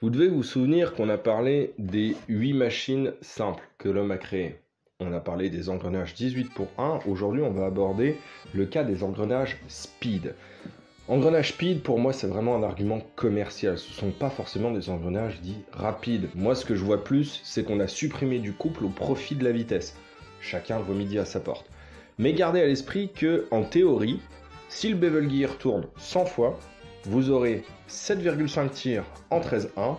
Vous devez vous souvenir qu'on a parlé des 8 machines simples que l'homme a créées. On a parlé des engrenages 18 pour 1. Aujourd'hui, on va aborder le cas des engrenages speed. Engrenage speed, pour moi, c'est vraiment un argument commercial. Ce ne sont pas forcément des engrenages dits rapides. Moi, ce que je vois plus, c'est qu'on a supprimé du couple au profit de la vitesse. Chacun voit midi à sa porte. Mais gardez à l'esprit que, en théorie, si le bevel gear tourne 100 fois, vous aurez 7,5 tirs en 13-1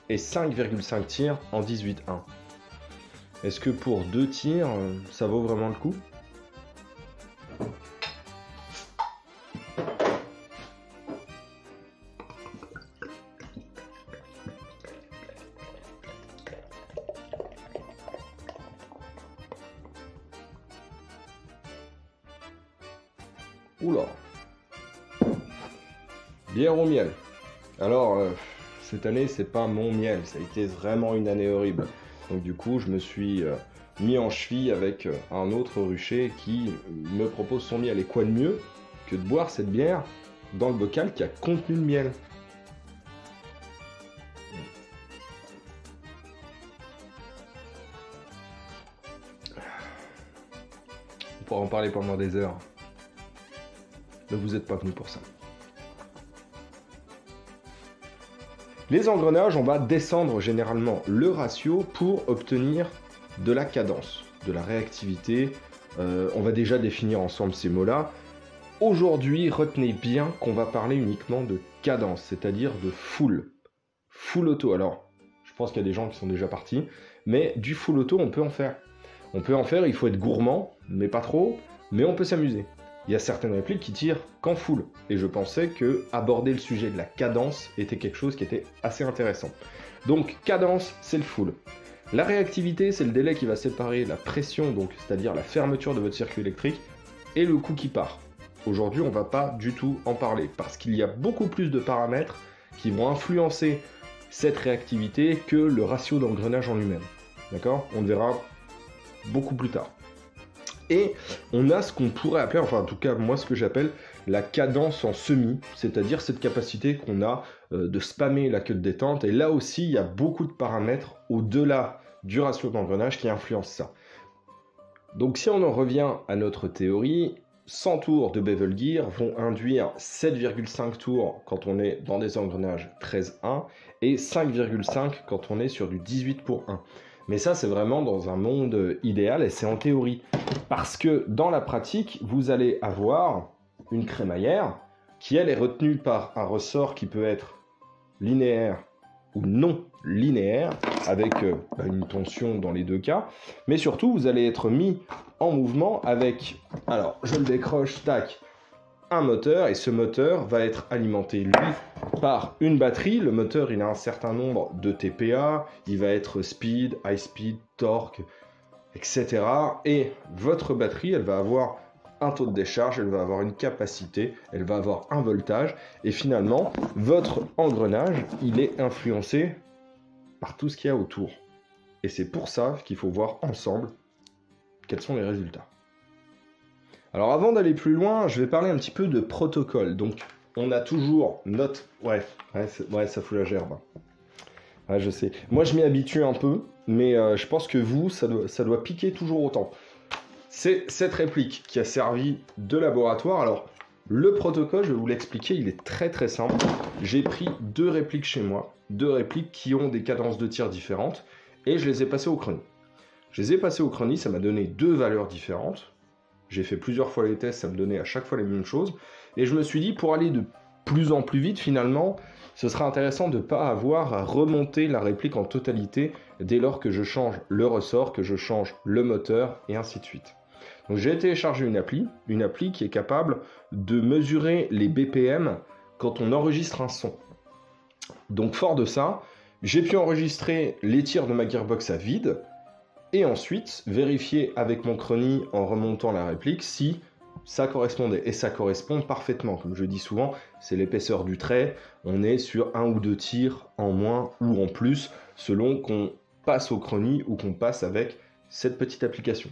et 5,5 tirs en 18-1. Est-ce que pour 2 tirs, ça vaut vraiment le coup ? Oula. Bière au miel. Alors, cette année, c'est pas mon miel. Ça a été vraiment une année horrible. Donc du coup, je me suis mis en cheville avec un autre rucher qui me propose son miel. Et quoi de mieux que de boire cette bière dans le bocal qui a contenu le miel. On pourra en parler pendant des heures. Mais vous n'êtes pas venu pour ça. Les engrenages, on va descendre généralement le ratio pour obtenir de la cadence, de la réactivité. On va déjà définir ensemble ces mots-là. Aujourd'hui, retenez bien qu'on va parler uniquement de cadence, c'est-à-dire de full. Full auto. Alors, je pense qu'il y a des gens qui sont déjà partis, mais du full auto, on peut en faire. On peut en faire, il faut être gourmand, mais pas trop, mais on peut s'amuser. Il y a certaines répliques qui tirent qu'en full, et je pensais que aborder le sujet de la cadence était quelque chose qui était assez intéressant. Donc cadence, c'est le full. La réactivité, c'est le délai qui va séparer la pression, donc c'est-à-dire la fermeture de votre circuit électrique, et le coup qui part. Aujourd'hui, on ne va pas du tout en parler, parce qu'il y a beaucoup plus de paramètres qui vont influencer cette réactivité que le ratio d'engrenage en lui-même. D'accord ? On le verra beaucoup plus tard. Et on a ce qu'on pourrait appeler, enfin en tout cas moi ce que j'appelle la cadence en semi, c'est-à-dire cette capacité qu'on a de spammer la queue de détente. Et là aussi, il y a beaucoup de paramètres au-delà du ratio d'engrenage qui influencent ça. Donc si on en revient à notre théorie, 100 tours de bevel gear vont induire 7,5 tours quand on est dans des engrenages 13-1 et 5,5 quand on est sur du 18 pour 1. Mais ça, c'est vraiment dans un monde idéal et c'est en théorie. Parce que dans la pratique, vous allez avoir une crémaillère qui, elle, est retenue par un ressort qui peut être linéaire ou non linéaire, avec une tension dans les deux cas. Mais surtout, vous allez être mis en mouvement avec, alors je le décroche, tac, un moteur, et ce moteur va être alimenté, lui, par une batterie. Le moteur, il a un certain nombre de TPA, il va être speed, high speed, torque, etc. Et votre batterie, elle va avoir un taux de décharge, elle va avoir une capacité, elle va avoir un voltage, et finalement, votre engrenage, il est influencé par tout ce qu'il y a autour. Et c'est pour ça qu'il faut voir ensemble quels sont les résultats. Alors avant d'aller plus loin, je vais parler un petit peu de protocole. Donc on a toujours notre... Ouais, ça fout la gerbe. Ouais, je sais. Moi je m'y habitue un peu, mais je pense que vous, ça doit piquer toujours autant. C'est cette réplique qui a servi de laboratoire. Alors le protocole, je vais vous l'expliquer, il est très très simple. J'ai pris 2 répliques chez moi, 2 répliques qui ont des cadences de tir différentes, et je les ai passées au chrony. Je les ai passées au chrony, ça m'a donné 2 valeurs différentes. J'ai fait plusieurs fois les tests, ça me donnait à chaque fois les mêmes choses. Et je me suis dit, pour aller de plus en plus vite, finalement, ce sera intéressant de ne pas avoir à remonter la réplique en totalité dès lors que je change le ressort, que je change le moteur, et ainsi de suite. Donc j'ai téléchargé une appli qui est capable de mesurer les BPM quand on enregistre un son. Donc fort de ça, j'ai pu enregistrer les tirs de ma gearbox à vide, et ensuite vérifier avec mon chrony en remontant la réplique si ça correspondait. Et ça correspond parfaitement. Comme je dis souvent, c'est l'épaisseur du trait. On est sur 1 ou 2 tirs en moins ou en plus, selon qu'on passe au chrony ou qu'on passe avec cette petite application.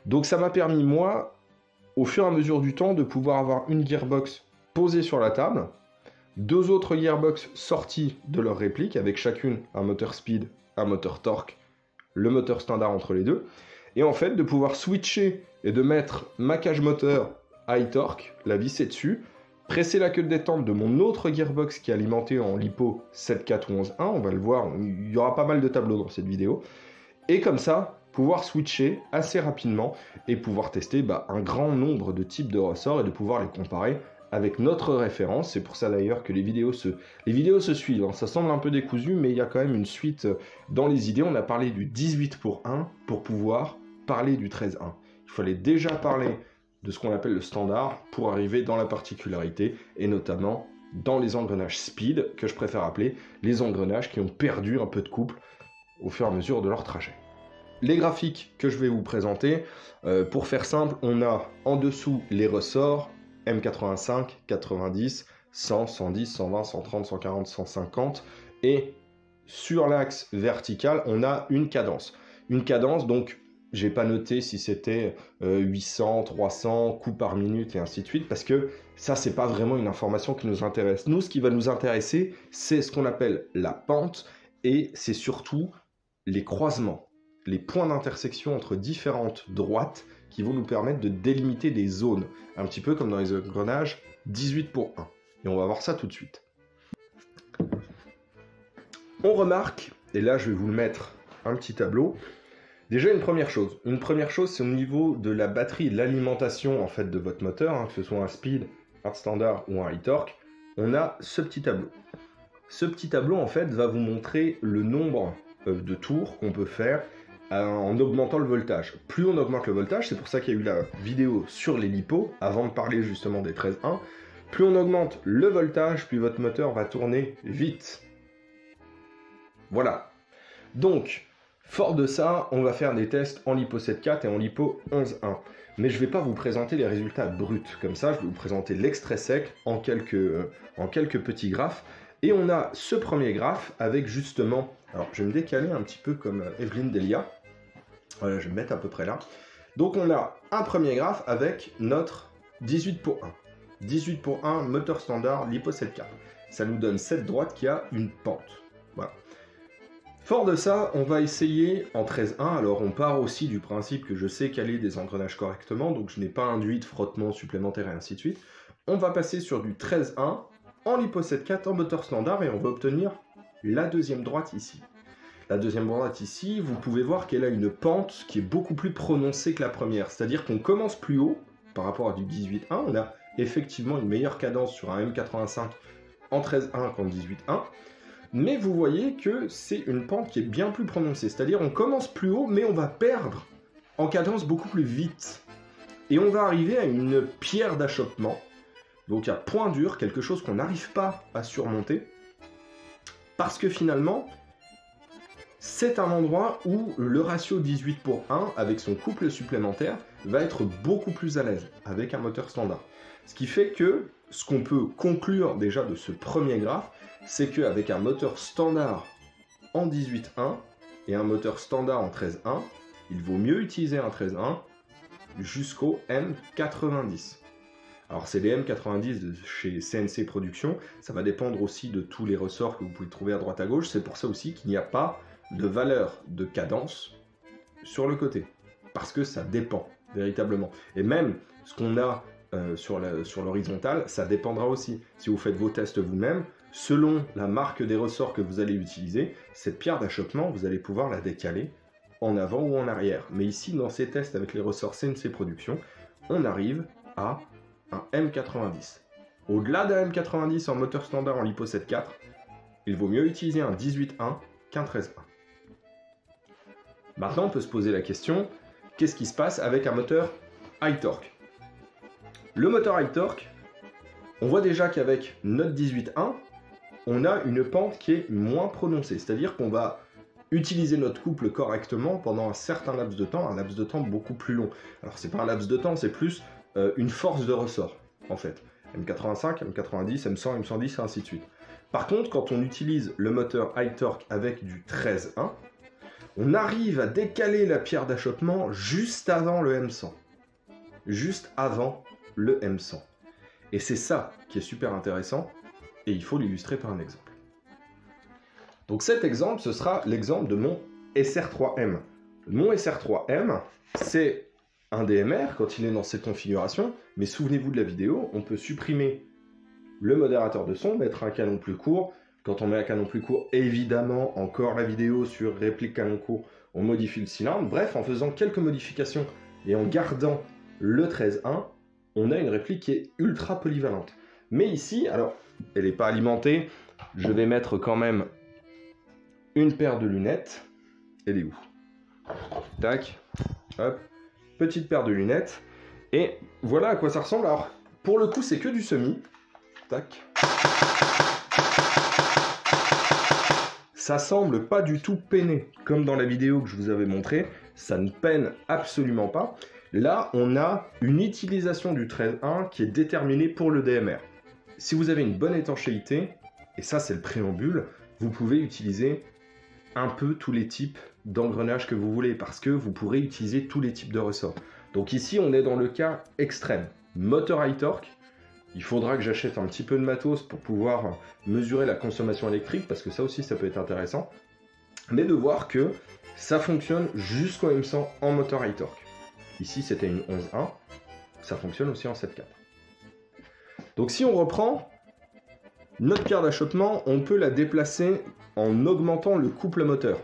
Donc ça m'a permis, moi, au fur et à mesure du temps, de pouvoir avoir une gearbox posée sur la table, 2 autres gearbox sorties de leur réplique, avec chacune un moteur speed, un moteur torque, le moteur standard entre les deux. Et en fait, de pouvoir switcher et de mettre ma cage moteur high torque, la visser dessus, presser la queue de détente de mon autre gearbox qui est alimenté en LiPo 7.4 ou 11.1, on va le voir, il y aura pas mal de tableaux dans cette vidéo. Et comme ça, pouvoir switcher assez rapidement et pouvoir tester un grand nombre de types de ressorts et de pouvoir les comparer avec notre référence. C'est pour ça d'ailleurs que les vidéos se suivent, hein. Ça semble un peu décousu, mais il y a quand même une suite dans les idées. On a parlé du 18:1 pour pouvoir parler du 13:1. Il fallait déjà parler de ce qu'on appelle le standard pour arriver dans la particularité et notamment dans les engrenages speed, que je préfère appeler les engrenages qui ont perdu un peu de couple au fur et à mesure de leur trajet. Les graphiques que je vais vous présenter, pour faire simple, on a en dessous les ressorts M85, 90, 100, 110, 120, 130, 140, 150 et sur l'axe vertical, on a une cadence. Une cadence, donc, j'ai pas noté si c'était 800, 300 coups par minute et ainsi de suite, parce que ça, c'est pas vraiment une information qui nous intéresse. Nous, ce qui va nous intéresser, c'est ce qu'on appelle la pente et c'est surtout les croisements, les points d'intersection entre différentes droites qui vont nous permettre de délimiter des zones, un petit peu comme dans les engrenages 18:1. Et on va voir ça tout de suite. On remarque, et là je vais vous le mettre un petit tableau, déjà une première chose. Une première chose, c'est au niveau de la batterie et de l'alimentation en fait de votre moteur, hein, que ce soit un speed, un standard ou un high torque, on a ce petit tableau. Ce petit tableau en fait va vous montrer le nombre de tours qu'on peut faire en augmentant le voltage. Plus on augmente le voltage, c'est pour ça qu'il y a eu la vidéo sur les LiPo, avant de parler justement des 13.1, plus on augmente le voltage, plus votre moteur va tourner vite. Voilà. Donc, fort de ça, on va faire des tests en LiPo 7.4 et en LiPo 11.1. Mais je ne vais pas vous présenter les résultats bruts comme ça, je vais vous présenter l'extrait sec en quelques petits graphes. Et on a ce premier graphe avec justement, alors je vais me décaler un petit peu comme Evelyne Delia, voilà, je vais me mettre à peu près là. Donc on a un premier graphe avec notre 18:1. 18:1 moteur standard LiPo 7.4. Ça nous donne cette droite qui a une pente. Voilà. Fort de ça, on va essayer en 13.1. Alors on part aussi du principe que je sais caler des engrenages correctement, donc je n'ai pas induit de frottement supplémentaire et ainsi de suite. On va passer sur du 13.1 en LiPo 7.4 en moteur standard et on va obtenir la deuxième droite ici. La deuxième droite ici, vous pouvez voir qu'elle a une pente qui est beaucoup plus prononcée que la première. C'est-à-dire qu'on commence plus haut par rapport à du 18.1. On a effectivement une meilleure cadence sur un M85 en 13.1 qu'en 18.1. Mais vous voyez que c'est une pente qui est bien plus prononcée. C'est-à-dire on commence plus haut, mais on va perdre en cadence beaucoup plus vite. Et on va arriver à une pierre d'achoppement. Donc à point dur, quelque chose qu'on n'arrive pas à surmonter. Parce que finalement, c'est un endroit où le ratio 18:1, avec son couple supplémentaire, va être beaucoup plus à l'aise avec un moteur standard. Ce qui fait que, ce qu'on peut conclure déjà de ce premier graphe, c'est qu'avec un moteur standard en 18.1 et un moteur standard en 13.1, il vaut mieux utiliser un 13.1 jusqu'au M90. Alors c'est les M90 de chez CNC Production, ça va dépendre aussi de tous les ressorts que vous pouvez trouver à droite à gauche, c'est pour ça aussi qu'il n'y a pas de valeur de cadence sur le côté, parce que ça dépend véritablement. Et même ce qu'on a sur l'horizontale, ça dépendra aussi. Si vous faites vos tests vous-même, selon la marque des ressorts que vous allez utiliser, cette pierre d'achoppement, vous allez pouvoir la décaler en avant ou en arrière. Mais ici, dans ces tests avec les ressorts CNC Production, on arrive à un M90. Au-delà d'un M90 en moteur standard en LiPo 7.4, il vaut mieux utiliser un 18.1 qu'un 13.1. Maintenant, on peut se poser la question, qu'est-ce qui se passe avec un moteur high torque? Le moteur high torque, on voit déjà qu'avec notre 18.1, on a une pente qui est moins prononcée. C'est-à-dire qu'on va utiliser notre couple correctement pendant un certain laps de temps, un laps de temps beaucoup plus long. Alors, c'est pas un laps de temps, c'est plus une force de ressort, en fait. M85, M90, M100, M110, et ainsi de suite. Par contre, quand on utilise le moteur high torque avec du 13.1, on arrive à décaler la pierre d'achoppement juste avant le M100. Juste avant le M100. Et c'est ça qui est super intéressant, et il faut l'illustrer par un exemple. Donc cet exemple, ce sera l'exemple de mon SR3M. Mon SR3M, c'est un DMR quand il est dans cette configuration, mais souvenez-vous de la vidéo, on peut supprimer le modérateur de son, mettre un canon plus court. Quand on met un canon plus court, évidemment, encore la vidéo sur réplique canon court, on modifie le cylindre. Bref, en faisant quelques modifications et en gardant le 13.1, on a une réplique qui est ultra polyvalente. Mais ici, alors, elle n'est pas alimentée, je vais mettre quand même une paire de lunettes. Elle est où? Tac, hop, petite paire de lunettes. Et voilà à quoi ça ressemble. Alors, pour le coup, c'est que du semi. Tac. Ça semble pas du tout peiner, comme dans la vidéo que je vous avais montré. Ça ne peine absolument pas. Là, on a une utilisation du 13.1 qui est déterminée pour le DMR. Si vous avez une bonne étanchéité, et ça c'est le préambule, vous pouvez utiliser un peu tous les types d'engrenages que vous voulez, parce que vous pourrez utiliser tous les types de ressorts. Donc ici, on est dans le cas extrême. Moteur high torque, il faudra que j'achète un petit peu de matos pour pouvoir mesurer la consommation électrique, parce que ça aussi, ça peut être intéressant. Mais de voir que ça fonctionne jusqu'au M100 en moteur high torque. Ici, c'était une 11.1, ça fonctionne aussi en 7.4. Donc si on reprend, notre pierre d'achoppement, on peut la déplacer en augmentant le couple moteur.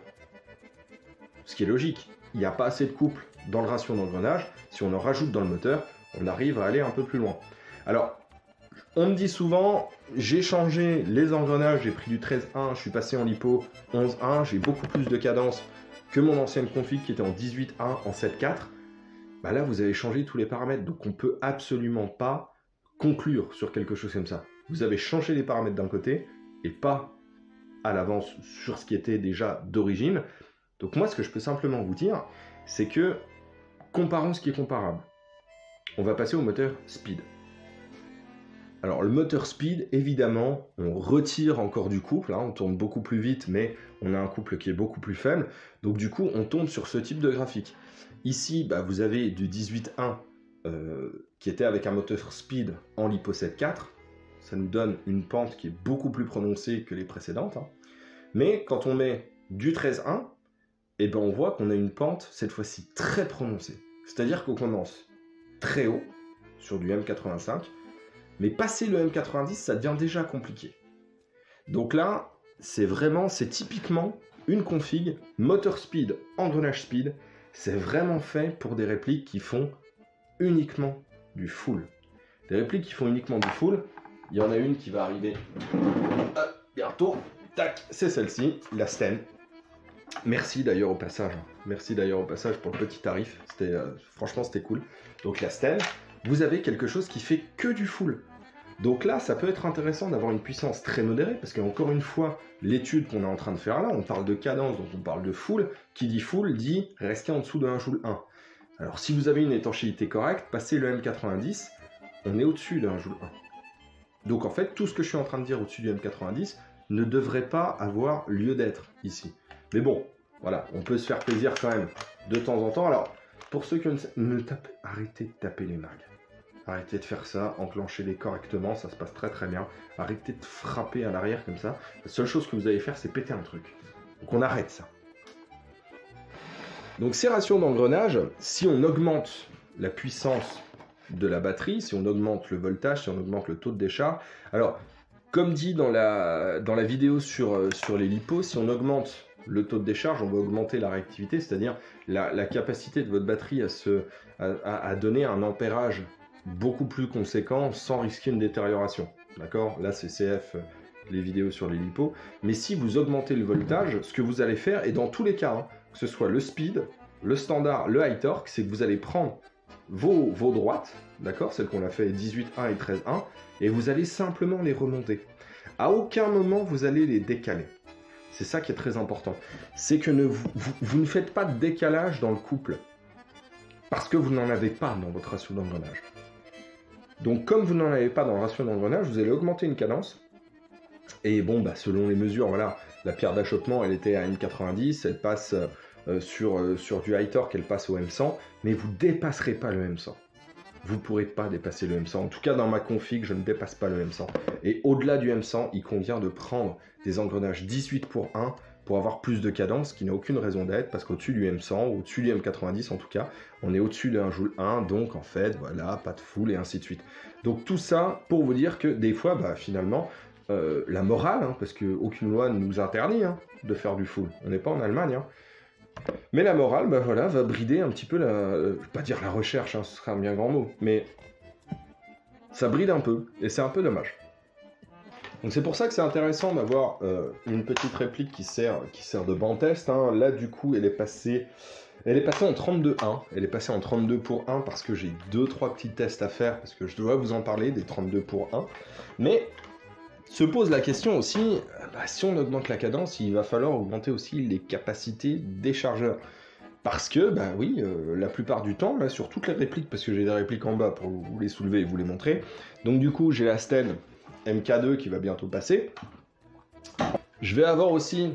Ce qui est logique, il n'y a pas assez de couple dans le ratio d'engrenage. Si on en rajoute dans le moteur, on arrive à aller un peu plus loin. Alors, on me dit souvent, j'ai changé les engrenages, j'ai pris du 13.1, je suis passé en lipo 11.1, j'ai beaucoup plus de cadence que mon ancienne config qui était en 18.1 en 7.4. Bah là, vous avez changé tous les paramètres, donc on peut absolument pas conclure sur quelque chose comme ça. Vous avez changé les paramètres d'un côté et pas à l'avance sur ce qui était déjà d'origine. Donc moi, ce que je peux simplement vous dire, c'est que comparons ce qui est comparable. On va passer au moteur speed. Alors le moteur speed, évidemment, on retire encore du couple, hein, on tourne beaucoup plus vite, mais on a un couple qui est beaucoup plus faible. Donc du coup, on tombe sur ce type de graphique. Ici, bah, vous avez du 18.1 qui était avec un moteur speed en lipo 7.4. Ça nous donne une pente qui est beaucoup plus prononcée que les précédentes. Hein. Mais quand on met du 13.1, eh ben, on voit qu'on a une pente, cette fois-ci, très prononcée. C'est-à-dire qu'on commence très haut, sur du M85, mais passer le M90, ça devient déjà compliqué. Donc là, c'est typiquement une config moteur speed, engrenage speed. C'est vraiment fait pour des répliques qui font uniquement du full. Des répliques qui font uniquement du full, il y en a une qui va arriver bientôt. Tac, c'est celle-ci, la Sten. Merci d'ailleurs au passage. Merci d'ailleurs au passage pour le petit tarif. Franchement, c'était cool. Donc la Sten, vous avez quelque chose qui fait que du full. Donc là, ça peut être intéressant d'avoir une puissance très modérée, parce qu'encore une fois, l'étude qu'on est en train de faire là, on parle de cadence, donc on parle de full. Qui dit full dit rester en dessous de 1 joule 1. Alors si vous avez une étanchéité correcte, passez le M90, on est au-dessus de 1 joule 1. Donc en fait, tout ce que je suis en train de dire au-dessus du M90 ne devrait pas avoir lieu d'être ici. Mais bon, voilà, on peut se faire plaisir quand même de temps en temps. Alors, pour ceux qui arrêtez de taper les mags. Arrêtez de faire ça, enclenchez-les correctement, ça se passe très très bien. Arrêtez de frapper à l'arrière comme ça. La seule chose que vous allez faire, c'est péter un truc. Donc on arrête ça. Donc ces ratios d'engrenage, si on augmente la puissance de la batterie, si on augmente le voltage, si on augmente le taux de décharge, alors comme dit dans la vidéo sur les lipos, si on augmente le taux de décharge, on va augmenter la réactivité, c'est-à-dire la capacité de votre batterie à donner un ampérage beaucoup plus conséquent sans risquer une détérioration. D'accord? Là, c'est CF, les vidéos sur les lipos. Mais si vous augmentez le voltage, ce que vous allez faire, et dans tous les cas, hein, que ce soit le speed, le standard, le high torque, c'est que vous allez prendre vos droites, d'accord, celles qu'on a fait 18.1 et 13.1, et vous allez simplement les remonter. À aucun moment, vous allez les décaler. C'est ça qui est très important. C'est que vous ne faites pas de décalage dans le couple. Parce que vous n'en avez pas dans votre ratio d'engrenage. Donc comme vous n'en avez pas dans le ratio d'engrenage, vous allez augmenter une cadence. Et bon, bah, selon les mesures, voilà, la pierre d'achoppement, elle était à M90, elle passe sur du high torque, elle passe au M100, mais vous ne dépasserez pas le M100. vous ne pourrez pas dépasser le M100. En tout cas, dans ma config, je ne dépasse pas le M100. Et au-delà du M100, il convient de prendre des engrenages 18 pour 1 pour avoir plus de cadence, qui n'a aucune raison d'être, parce qu'au-dessus du M100, ou au-dessus du M90 en tout cas, on est au-dessus de 1 joule 1, donc en fait, voilà, pas de full et ainsi de suite. Donc tout ça pour vous dire que des fois, bah, finalement, la morale, hein, parce qu'aucune loi ne nous interdit de faire du full, on n'est pas en Allemagne, mais la morale, bah, voilà, va brider un petit peu la... je vais pas dire la recherche, ce serait un bien grand mot, mais ça bride un peu, et c'est un peu dommage. Donc c'est pour ça que c'est intéressant d'avoir une petite réplique qui sert de banc test. Là du coup elle est passée en 32.1. Elle est passée en 32 pour 1 parce que j'ai 2-3 petits tests à faire, parce que je dois vous en parler des 32 pour 1. Mais se pose la question aussi, si on augmente la cadence, il va falloir augmenter aussi les capacités des chargeurs. Parce que, bah oui, la plupart du temps, là, sur toutes les répliques, parce que j'ai des répliques en bas pour vous les soulever et vous les montrer. Donc du coup j'ai la Sten MK2 qui va bientôt passer. Je vais avoir aussi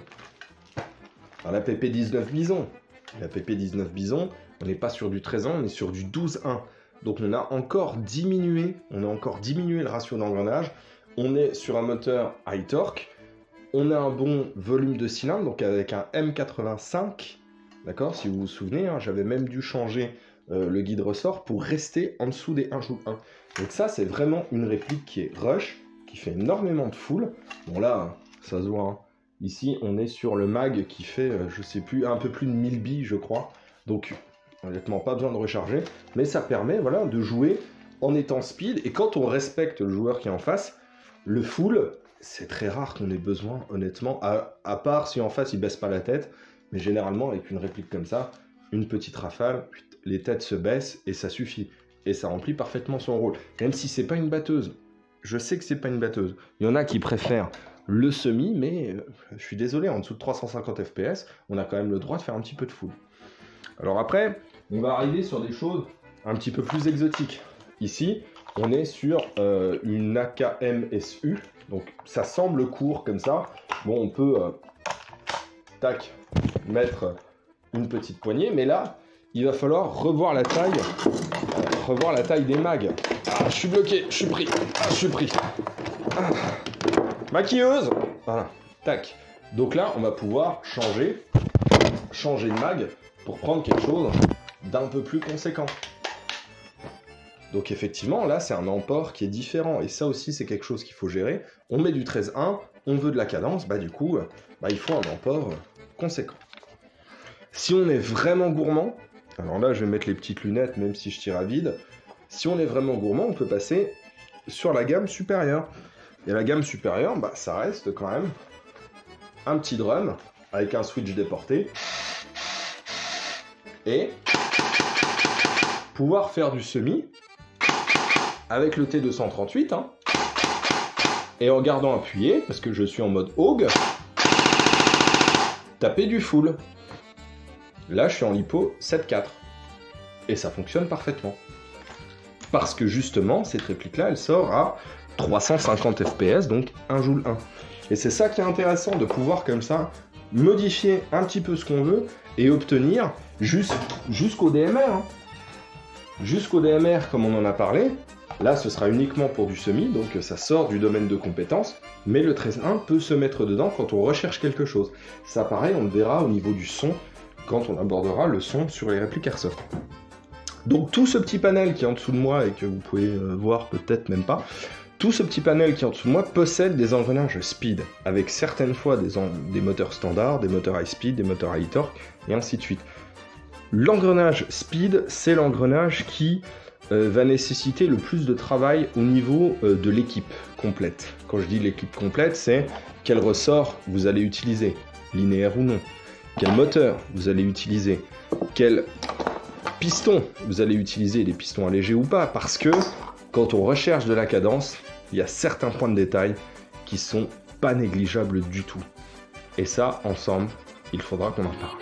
la PP19 Bison. La PP19 Bison, on n'est pas sur du 13 ans, on est sur du 12-1. Donc on a encore diminué le ratio d'engrenage. On est sur un moteur high torque. On a un bon volume de cylindre, donc avec un M85. D'accord, si vous vous souvenez, j'avais même dû changer le guide ressort pour rester en dessous des 1 joule 1. Donc ça, c'est vraiment une réplique qui est rush, qui fait énormément de full. Bon là, ça se voit. Ici, on est sur le mag qui fait, je sais plus, un peu plus de 1000 billes, je crois. Donc, honnêtement, pas besoin de recharger. Mais ça permet, voilà, de jouer en étant speed. Et quand on respecte le joueur qui est en face, le full, c'est très rare qu'on ait besoin, honnêtement. À part si en face, il baisse pas la tête. Mais généralement, avec une réplique comme ça, une petite rafale, les têtes se baissent et ça suffit. Et ça remplit parfaitement son rôle. Même si c'est pas une batteuse. Je sais que c'est pas une batteuse. Il y en a qui préfèrent le semi, mais je suis désolé, en dessous de 350 fps, on a quand même le droit de faire un petit peu de full. Alors après, on va arriver sur des choses un petit peu plus exotiques. Ici, on est sur une AKM-SU, donc ça semble court comme ça. Bon, on peut, tac, mettre une petite poignée, mais là, il va falloir revoir la taille des mags. Ah, je suis bloqué, je suis pris. Ah, je suis pris. Ah. Maquilleuse. Voilà, tac. Donc là, on va pouvoir changer de mag pour prendre quelque chose d'un peu plus conséquent. Donc effectivement, là, c'est un emport qui est différent. Et ça aussi, c'est quelque chose qu'il faut gérer. On met du 13.1, on veut de la cadence, bah du coup, il faut un emport conséquent. Si on est vraiment gourmand, alors là, je vais mettre les petites lunettes, même si je tire à vide. Si on est vraiment gourmand, on peut passer sur la gamme supérieure. Et la gamme supérieure, ça reste quand même un petit drum avec un switch déporté. Et pouvoir faire du semi avec le T238. Et en gardant appuyé, parce que je suis en mode Hogue, taper du full. Là, je suis en lipo 7.4. Et ça fonctionne parfaitement. Parce que justement, cette réplique-là, elle sort à 350 fps, donc 1 joule 1. Et c'est ça qui est intéressant, de pouvoir comme ça modifier un petit peu ce qu'on veut et obtenir jusqu'au DMR. Jusqu'au DMR, comme on en a parlé. Là, ce sera uniquement pour du semi, donc ça sort du domaine de compétence. Mais le 13.1 peut se mettre dedans quand on recherche quelque chose. Ça, pareil, on le verra au niveau du son, quand on abordera le son sur les répliques Airsoft. Donc tout ce petit panel qui est en dessous de moi et que vous pouvez voir peut-être même pas, tout ce petit panel qui est en dessous de moi possède des engrenages speed, avec certaines fois des moteurs standards, des moteurs high speed, des moteurs high torque, et ainsi de suite. L'engrenage speed, c'est l'engrenage qui va nécessiter le plus de travail au niveau de l'équipe complète. Quand je dis l'équipe complète, c'est quel ressort vous allez utiliser, linéaire ou non, quel moteur vous allez utiliser, quel piston vous allez utiliser, des pistons allégés ou pas, parce que quand on recherche de la cadence, il y a certains points de détail qui sont pas négligeables du tout. Et ça, ensemble, il faudra qu'on en parle.